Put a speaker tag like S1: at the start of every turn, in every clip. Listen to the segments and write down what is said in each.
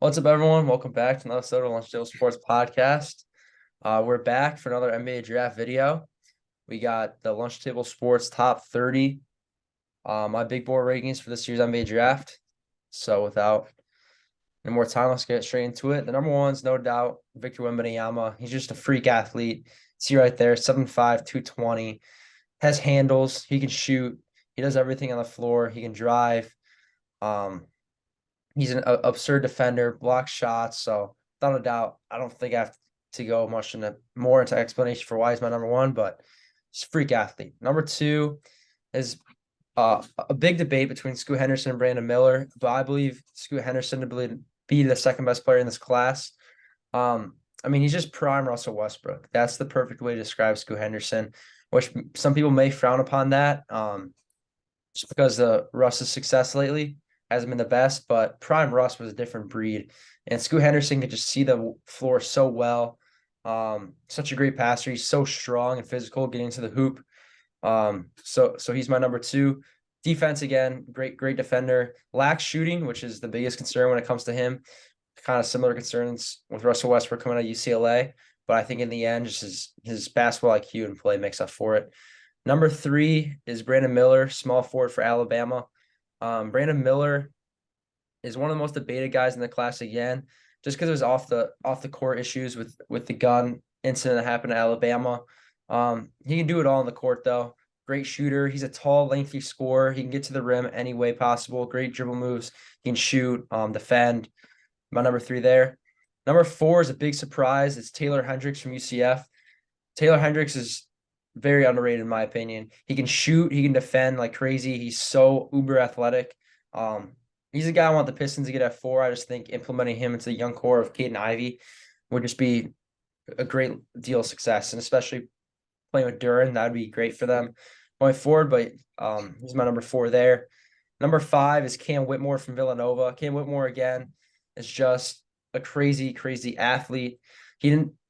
S1: What's up, everyone? Welcome back to another episode of Lunch Table Sports Podcast. We're back for another NBA draft video. We got the Lunch Table Sports top 30, my big board rankings for this year's NBA draft. So without any more time, let's get straight into it. The number one's no doubt Victor Wembanyama. He's just a freak athlete. See right there, 7'5", 220, has handles. He can shoot. He does everything on the floor. He can drive. Um, He's an absurd defender, blocks shots. So without a doubt, I don't think I have to go much more into explanation for why he's my number one, but he's a freak athlete. Number two is a big debate between Scoot Henderson and Brandon Miller, but I believe Scoot Henderson to be the second best player in this class. He's just prime Russell Westbrook. That's the perfect way to describe Scoot Henderson, which some people may frown upon that, just because of Russ's success lately hasn't been the best, but prime Russ was a different breed. And Scoot Henderson could just see the floor so well. Such a great passer. He's so strong and physical getting to the hoop. So he's my number two. Defense again, great defender. Lacks shooting, which is the biggest concern when it comes to him. Kind of similar concerns with Russell Westbrook coming out of UCLA, but I think in the end, just his basketball IQ and play makes up for it. Number three is Brandon Miller, small forward for Alabama. Brandon Miller is one of the most debated guys in the class again, just because it was off the court issues with the gun incident that happened at Alabama. He can do it all on the court though. Great shooter. He's a tall, lengthy scorer. He can get to the rim any way possible. Great dribble moves. He can shoot, defend. My number three there. Number four is a big surprise. It's Taylor Hendricks from UCF. Taylor Hendricks is very underrated in my opinion. He can shoot, he can defend like crazy. He's so uber athletic. He's a guy I want the Pistons to get at 4. I just think implementing him into the young core of Caden Ivey would just be a great deal of success, and especially playing with Duran, that'd be great for them going forward. But he's my number 4 there. Number 5 is Cam Whitmore from Villanova. Cam Whitmore again is just a crazy athlete. He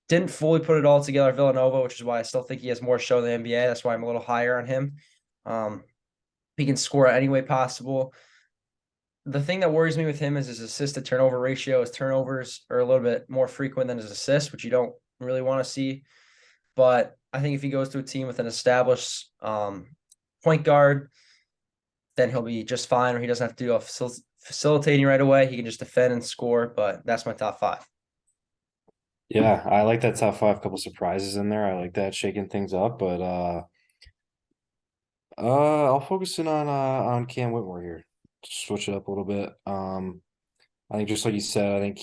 S1: didn't fully put it all together at Villanova, which is why I still think he has more show in the NBA. That's why I'm a little higher on him. He can score any way possible. The thing that worries me with him is his assist to turnover ratio. His turnovers are a little bit more frequent than his assists, which you don't really want to see. But I think if he goes to a team with an established point guard, then he'll be just fine, or he doesn't have to do a facilitating right away. He can just defend and score, but that's my top 5.
S2: Yeah, I like that top five. Couple surprises in there. I like that shaking things up, but I'll focus in on Cam Whitmore here. Switch it up a little bit. I think just like you said, I think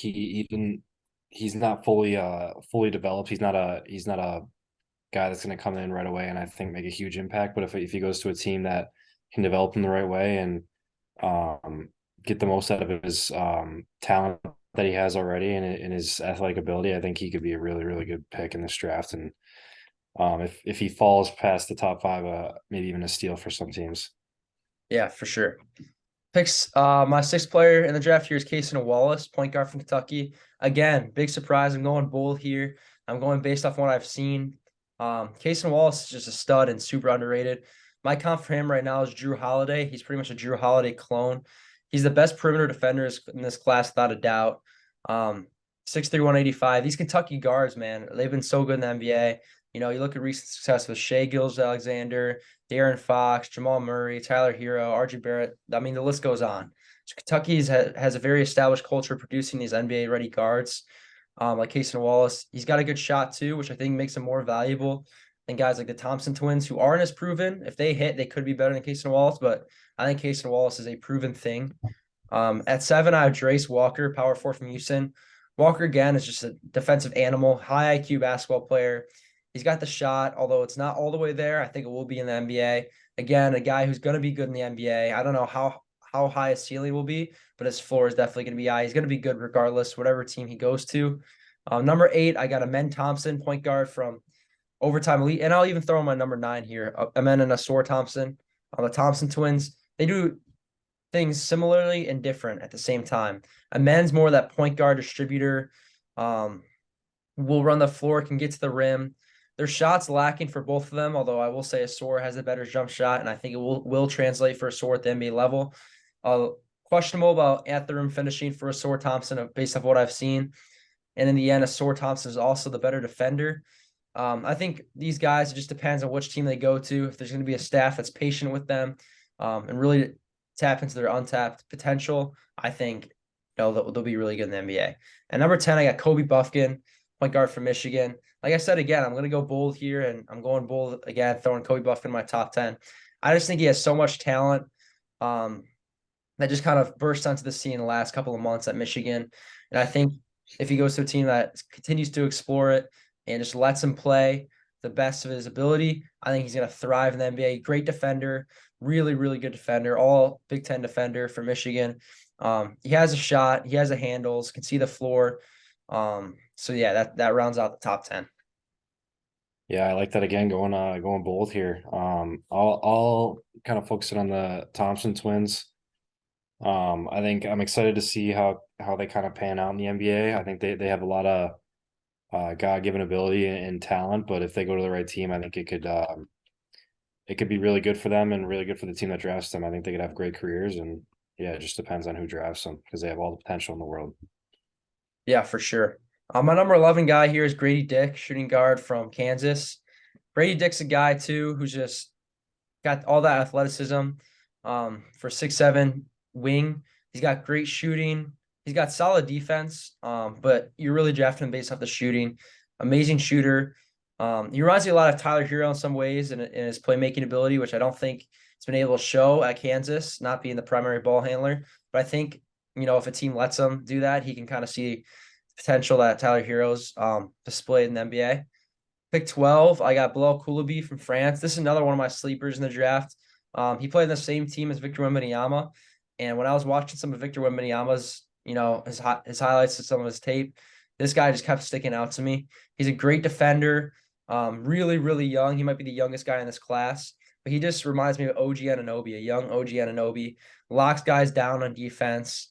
S2: he's not fully developed. He's not a guy that's going to come in right away and I think make a huge impact. But if he goes to a team that can develop him the right way and get the most out of his talent that he has already and his athletic ability, I think he could be a really good pick in this draft. And if he falls past the top 5, maybe even a steal for some teams.
S1: Yeah, for sure. Picks my 6th player in the draft here is Cason Wallace, point guard from Kentucky. Again, big surprise. I'm going bold here. I'm going based off what I've seen. Cason Wallace is just a stud and super underrated. My comp for him right now is Drew Holiday. He's pretty much a Drew Holiday clone. He's the best perimeter defender in this class without a doubt. 6'3", 185. These Kentucky guards, man, they've been so good in the NBA. You know, you look at recent success with Shai Gilgeous-Alexander, De'Aaron Fox, Jamal Murray, Tyler Hero, RJ Barrett. I mean, the list goes on. So Kentucky has a very established culture producing these NBA-ready guards, like Cason Wallace. He's got a good shot too, which I think makes him more valuable than guys like the Thompson twins, who aren't as proven. If they hit, they could be better than Cason Wallace, but I think Cason Wallace is a proven thing. At 7, I have Trace Walker, power forward from Houston. Walker, again, is just a defensive animal, high IQ basketball player. He's got the shot, although it's not all the way there. I think it will be in the NBA. Again, a guy who's going to be good in the NBA. I don't know how high his ceiling will be, but his floor is definitely going to be high. He's going to be good regardless, whatever team he goes to. Number 8, I got Amen Thompson, point guard from Overtime Elite, and I'll even throw in my number 9 here, Amen and Asor Thompson, the Thompson twins. They do things similarly and different at the same time. Amen's more that point guard distributor, will run the floor, can get to the rim. Their shots lacking for both of them, although I will say Asor has a better jump shot, and I think it will translate for Asor at the NBA level. questionable about at the rim finishing for Asor Thompson based off what I've seen. And in the end, Asor Thompson is also the better defender. I think these guys, it just depends on which team they go to. If there's going to be a staff that's patient with them and really tap into their untapped potential, I think they'll be really good in the NBA. And number 10, I got Kobe Buffkin, point guard from Michigan. Like I said, again, I'm going to go bold here, and I'm going bold again, throwing Kobe Buffkin in my top 10. I just think he has so much talent that just kind of burst onto the scene the last couple of months at Michigan. And I think if he goes to a team that continues to explore it and just lets him play the best of his ability, I think he's going to thrive in the NBA. Great defender, really, really good defender, all Big Ten defender for Michigan. He has a shot, he has the handles, can see the floor. So yeah, that rounds out the top 10.
S2: Yeah, I like that again. Going bold here. I'll kind of focus it on the Thompson twins. I think I'm excited to see how they kind of pan out in the NBA. I think they have a lot of God-given ability and talent, but if they go to the right team, I think it could be really good for them and really good for the team that drafts them. I think they could have great careers, and yeah, it just depends on who drafts them because they have all the potential in the world.
S1: Yeah, for sure. My number 11 guy here is Grady Dick, shooting guard from Kansas. Grady Dick's a guy too who's just got all that athleticism. For 6'7" wing, he's got great shooting. He's got solid defense. But you're really drafting him based off the shooting. Amazing shooter. He reminds me a lot of Tyler Hero in some ways in his playmaking ability, which I don't think he's been able to show at Kansas, not being the primary ball handler. But I think, if a team lets him do that, he can kind of see potential that Tyler Hero's displayed in the NBA. Pick 12, I got Bilal Coulibaly from France. This is another one of my sleepers in the draft. He played in the same team as Victor Wembanyama. And when I was watching some of Victor Wembanyama's, his highlights of some of his tape, this guy just kept sticking out to me. He's a great defender, really, really young. He might be the youngest guy in this class, but he just reminds me of OG Anunoby, a young OG Anunoby. Locks guys down on defense.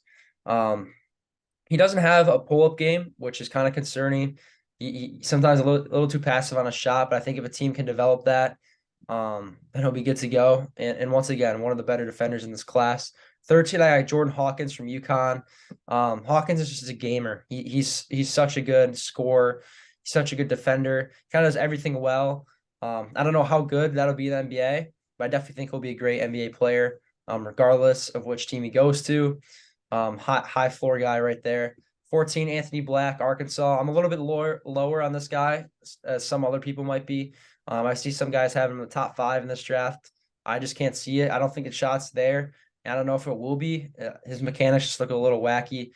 S1: He doesn't have a pull-up game, which is kind of concerning. He sometimes a little too passive on a shot, but I think if a team can develop that, then he'll be good to go. And once again, one of the better defenders in this class. 13, I got Jordan Hawkins from UConn. Hawkins is just a gamer. He's such a good scorer. He's such a good defender. Kind of does everything well. I don't know how good that'll be in the NBA, but I definitely think he'll be a great NBA player, regardless of which team he goes to. High floor guy right there. 14, Anthony Black, Arkansas. I'm a little bit lower on this guy, as some other people might be. I see some guys have him in the top 5 in this draft. I just can't see it. I don't think the shot's there. I don't know if it will be. His mechanics just look a little wacky.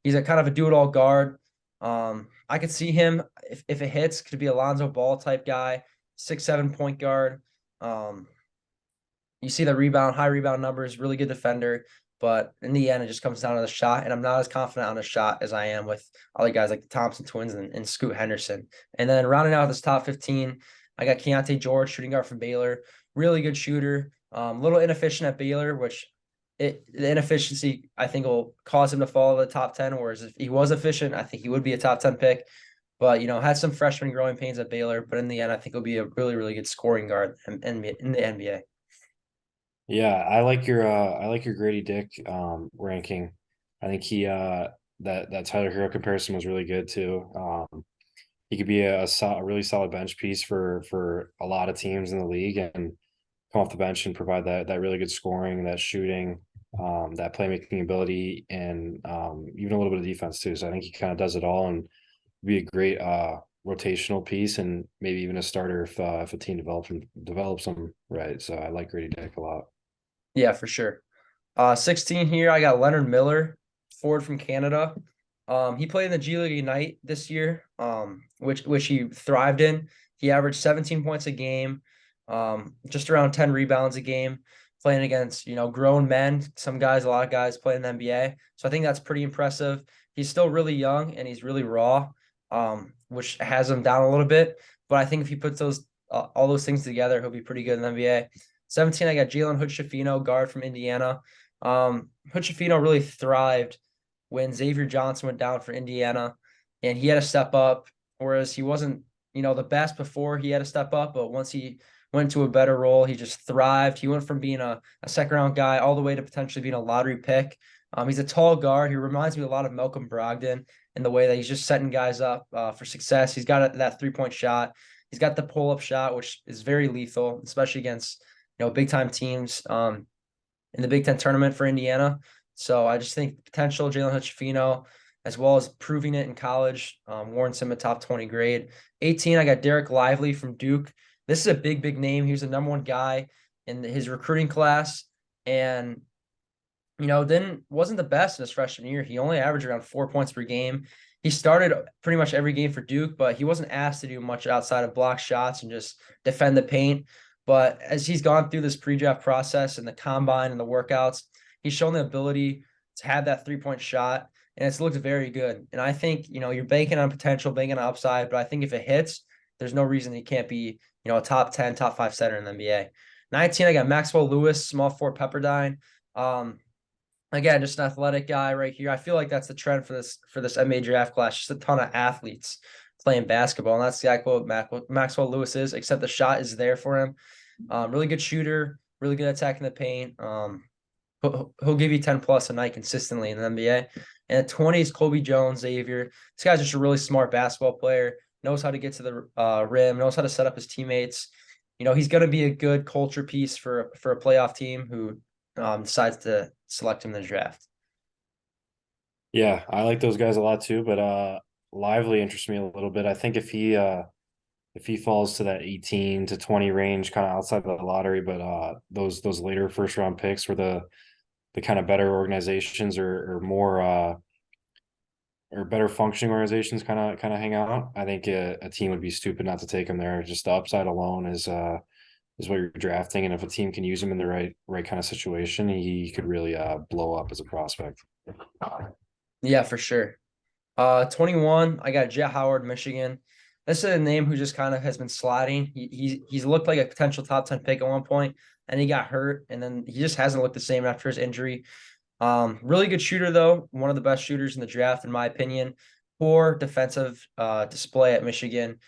S1: He's a kind of a do-it-all guard. I could see him, if it hits, could be a Lonzo Ball type guy, 6'7" point guard. You see the high rebound numbers, really good defender. But in the end, it just comes down to the shot, and I'm not as confident on the shot as I am with other guys like the Thompson twins and Scoot Henderson. And then rounding out this top 15, I got Keontae George, shooting guard from Baylor. Really good shooter. Little inefficient at Baylor, which the inefficiency, I think, will cause him to fall to the top 10, whereas if he was efficient, I think he would be a top 10 pick. But, had some freshman growing pains at Baylor. But in the end, I think he'll be a really, really good scoring guard in the NBA.
S2: Yeah, I like your Grady Dick ranking. I think that Tyler Hero comparison was really good too. He could be a really solid bench piece for a lot of teams in the league and come off the bench and provide that really good scoring, that shooting, that playmaking ability, and even a little bit of defense too. So I think he kind of does it all and be a great rotational piece and maybe even a starter if a team develops him right. So I like Grady Dick a lot.
S1: Yeah, for sure. 16 here, I got Leonard Miller, forward from Canada. He played in the G League Ignite this year, which he thrived in. He averaged 17 points a game, just around 10 rebounds a game, playing against, grown men. A lot of guys play in the NBA. So I think that's pretty impressive. He's still really young and he's really raw, which has him down a little bit. But I think if he puts all those things together, he'll be pretty good in the NBA. 17, I got Jalen Hood-Schifino, guard from Indiana. Hood-Schifino really thrived when Xavier Johnson went down for Indiana, and he had to step up, whereas he wasn't, the best before he had to step up, but once he went to a better role, he just thrived. He went from being a second-round guy all the way to potentially being a lottery pick. He's a tall guard. He reminds me a lot of Malcolm Brogdon in the way that he's just setting guys up for success. He's got that 3-point shot. He's got the pull-up shot, which is very lethal, especially against big-time teams in the Big Ten tournament for Indiana. So I just think potential Jalen Hood-Schifino, as well as proving it in college, warrants him a top 20 grade. 18, I got Derek Lively from Duke. This is a big, big name. He was the number one guy in his recruiting class, and then wasn't the best in his freshman year. He only averaged around 4 points per game. He started pretty much every game for Duke, but he wasn't asked to do much outside of block shots and just defend the paint. But as he's gone through this pre-draft process and the combine and the workouts, he's shown the ability to have that 3-point shot, and it's looked very good. And I think, you're banking on potential, banking on upside, but I think if it hits, there's no reason he can't be, a top 10, top 5 center in the NBA. 19, I got Maxwell Lewis, small forward Pepperdine. Again, just an athletic guy right here. I feel like that's the trend for this NBA draft class. Just a ton of athletes playing basketball, and that's exactly what Maxwell Lewis is. Except the shot is there for him. Really good shooter, really good attacking the paint. He'll give you 10 plus a night consistently in the NBA. And at 20 is Kobe Jones, Xavier. This guy's just a really smart basketball player. Knows how to get to the rim. Knows how to set up his teammates. He's going to be a good culture piece for a playoff team who decides to select him in the draft.
S2: Yeah, I like those guys a lot too, but Lively interests me a little bit. I think if he falls to that 18 to 20 range, kind of outside the lottery, but those later first round picks were the kind of better organizations or more or better functioning organizations kind of hang out. I think a team would be stupid not to take him there. Just the upside alone is what you're drafting, and if a team can use him in the right kind of situation, he could really blow up as a prospect.
S1: Yeah, for sure. 21, I got Jet Howard, Michigan. This is a name who just kind of has been sliding. He's looked like a potential top 10 pick at one point, and he got hurt, and then he just hasn't looked the same after his injury. Really good shooter though, one of the best shooters in the draft, in my opinion. Poor defensive display at Michigan.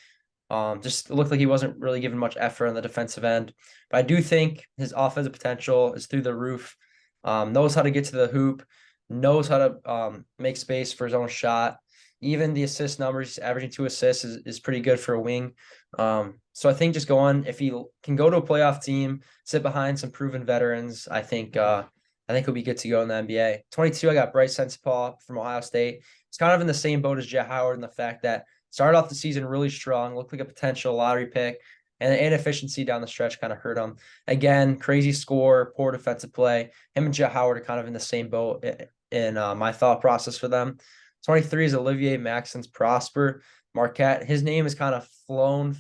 S1: Just looked like he wasn't really given much effort on the defensive end. But I do think his offensive potential is through the roof. Knows how to get to the hoop, knows how to make space for his own shot. Even the assist numbers, averaging 2 assists is pretty good for a wing. So I think just if he can go to a playoff team, sit behind some proven veterans, I think he'll be good to go in the NBA. 22, I got Bryce Sensabaugh from Ohio State. It's kind of in the same boat as Jet Howard in the fact that started off the season really strong, looked like a potential lottery pick, and the inefficiency down the stretch kind of hurt him. Again, crazy score, poor defensive play. Him and Jet Howard are kind of in the same boat in my thought process for them. 23 is Olivier Maxence Prosper Marquette. His name is kind of flown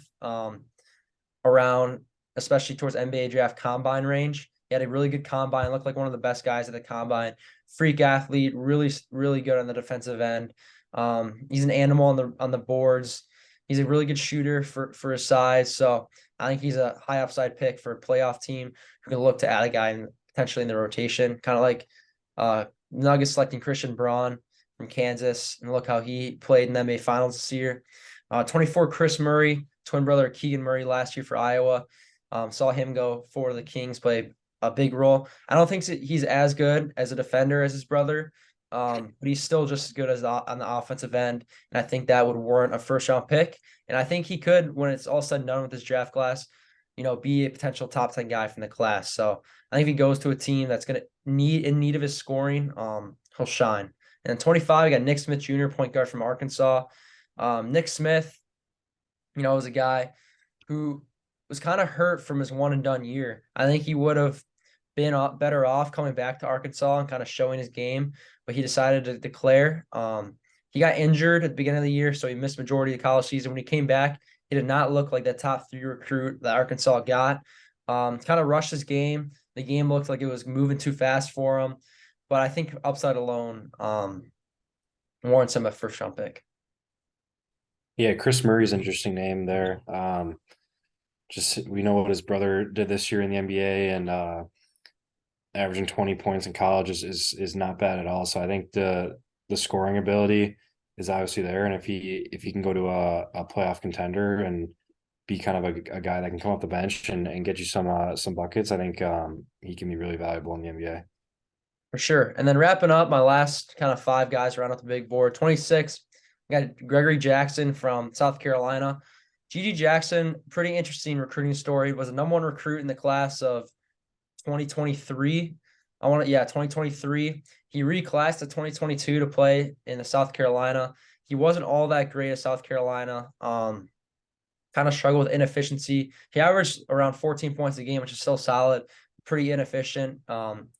S1: around, especially towards NBA draft combine range. He had a really good combine, looked like one of the best guys at the combine. Freak athlete, really, really good on the defensive end. He's an animal on the boards. He's a really good shooter for his size. So I think he's a high upside pick for a playoff team who can look to add a guy potentially in the rotation, kind of like Nuggets selecting Christian Braun from Kansas, and look how he played in the NBA Finals this year. 24, Chris Murray, twin brother Keegan Murray last year for Iowa. Saw him go for the Kings, play a big role. I don't think he's as good as a defender as his brother, but he's still just as good as on the offensive end, and I think that would warrant a first-round pick. And I think he could, when it's all said and done with his draft class, be a potential top 10 guy from the class. So I think if he goes to a team that's going to need of his scoring, he'll shine. And then 25, I got Nick Smith Jr., point guard from Arkansas. Nick Smith, was a guy who was kind of hurt from his one and done year. I think he would have been better off coming back to Arkansas and kind of showing his game, but he decided to declare. He got injured at the beginning of the year, so he missed majority of the college season. When he came back, he did not look like that top 3 recruit that Arkansas got. Kind of rushed his game. The game looked like it was moving too fast for him. But I think upside alone warrants him a first-round pick.
S2: Yeah, Chris Murray's an interesting name there. Just we know what his brother did this year in the NBA, and averaging 20 points in college is not bad at all. So I think the scoring ability is obviously there, and if he can go to a playoff contender and be kind of a guy that can come off the bench and get you some buckets, I think he can be really valuable in the NBA.
S1: For sure. And then wrapping up my last kind of five guys around up the big board. 26, we got Gregory Jackson from South Carolina. GG Jackson, pretty interesting recruiting story. Was the number one recruit in the class of 2023. 2023. He reclassed to 2022 to play in the South Carolina. He wasn't all that great at South Carolina. Kind of struggled with inefficiency. He averaged around 14 points a game, which is still solid. Pretty inefficient,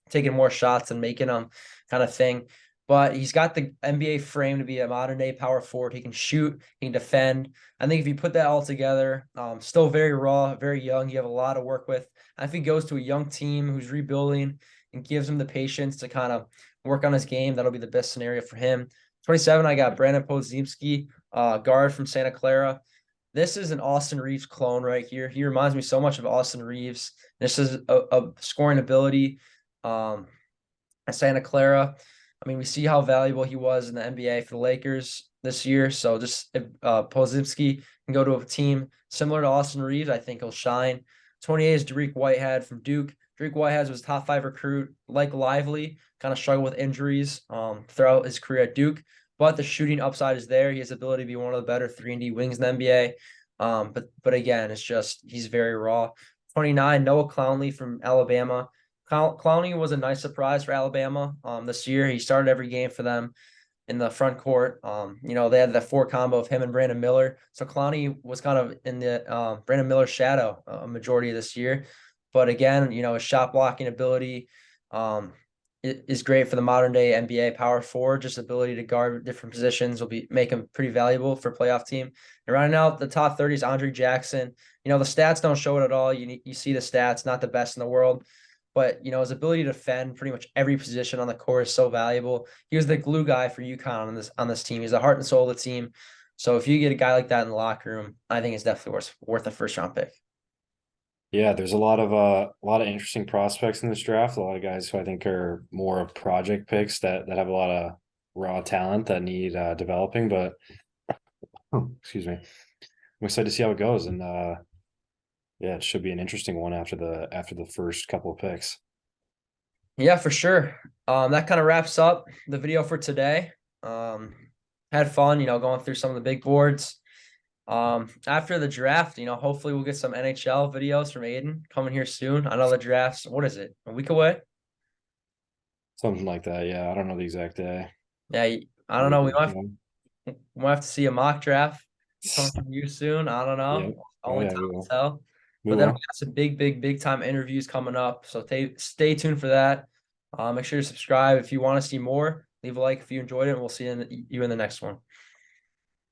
S1: taking more shots and making them, kind of thing. But he's got the NBA frame to be a modern day power forward. He can shoot, he can defend. I think if you put that all together, still very raw, very young. You have a lot to work with. And if he goes to a young team who's rebuilding and gives him the patience to kind of work on his game, that'll be the best scenario for him. 27, I got Brandon Podziemski, guard from Santa Clara. This is an Austin Reeves clone right here. He reminds me so much of Austin Reeves. This is a scoring ability at Santa Clara. I mean, we see how valuable he was in the NBA for the Lakers this year. So just if Podziemski can go to a team similar to Austin Reeves, I think he'll shine. 28 is Dariq Whitehead from Duke. Dariq Whitehead was top 5 recruit, like Lively, kind of struggled with injuries throughout his career at Duke. But the shooting upside is there. He has the ability to be one of the better 3-and-D wings in the NBA. But again, it's just he's very raw. 29, Noah Clowney from Alabama. Clowney was a nice surprise for Alabama this year. He started every game for them in the front court. They had that 4 combo of him and Brandon Miller. So Clowney was kind of in the Brandon Miller's shadow a majority of this year. But again, his shot blocking ability, is great for the modern day NBA power forward. Just ability to guard different positions will make him pretty valuable for a playoff team. And rounding out the top 30 is Andre Jackson. The stats don't show it at all. You see the stats, not the best in the world, but his ability to defend pretty much every position on the court is so valuable. He was the glue guy for UConn on this team. He's the heart and soul of the team. So if you get a guy like that in the locker room, I think it's definitely worth a first round pick.
S2: Yeah, there's a lot of interesting prospects in this draft. A lot of guys who I think are more of project picks that have a lot of raw talent that need developing. But excuse me, I'm excited to see how it goes, and yeah, it should be an interesting one after the first couple of picks.
S1: Yeah, for sure. That kind of wraps up the video for today. Had fun, going through some of the big boards. After the draft, hopefully we'll get some NHL videos from Adyn coming here soon. I know the draft's, what is it, a week away?
S2: Something like that. Yeah, I don't know the exact day.
S1: Yeah, I don't know. We'll have to see a mock draft coming from you soon. I don't
S2: Yeah.
S1: know.
S2: Oh
S1: Only
S2: yeah,
S1: time
S2: we
S1: will
S2: will.
S1: tell.
S2: We
S1: But then we
S2: will.
S1: got some big time interviews coming up. So stay tuned for that. Make sure to subscribe if you want to see more. Leave a like if you enjoyed it, and we'll see you in the next one.